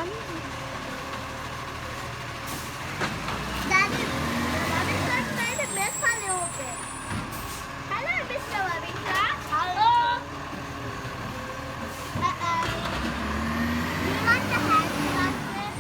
Daddy, Lavitra tried to miss a little bit. Hello, Mr. Lavitra. Hello. Do you like the hand basket?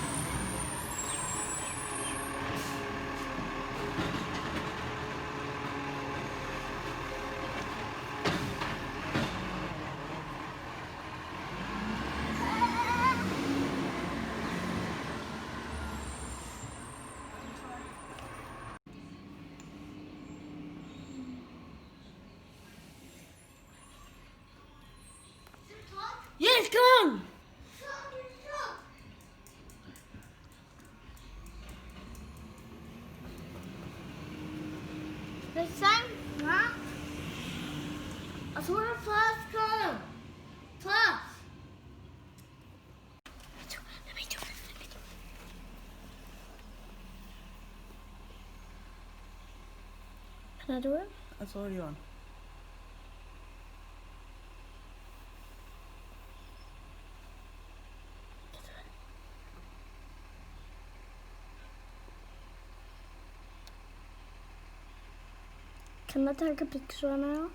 Yes, come on. The sun, huh? I saw the first column. First. Let me do it. Can I do it? It's already on. Can I take a picture now?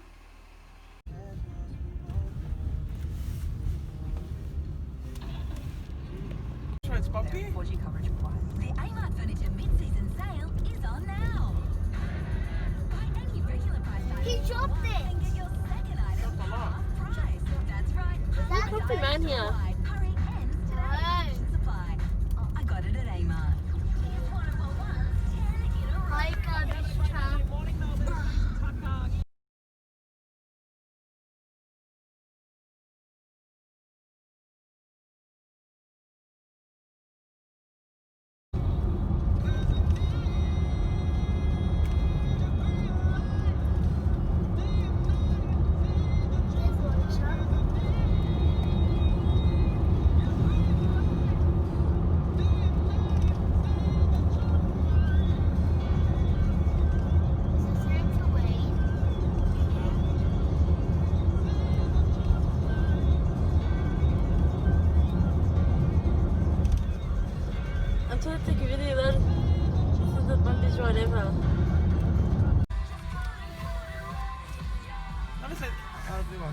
It's Poppy. 4G coverage required. The Amart Furniture mid-season sale is on now. Buy any regular price item He dropped it. and get your second item Dropped a lot. half price. That's right. That's Hurry Poppy man here. Hurry ends today. Conditions apply. Oh, I got it at Amart. Here's one of our ones, 10 in a row. I got this trap. I'm trying to take a video there so that man is whatever. Ano sa... Ah, di ba?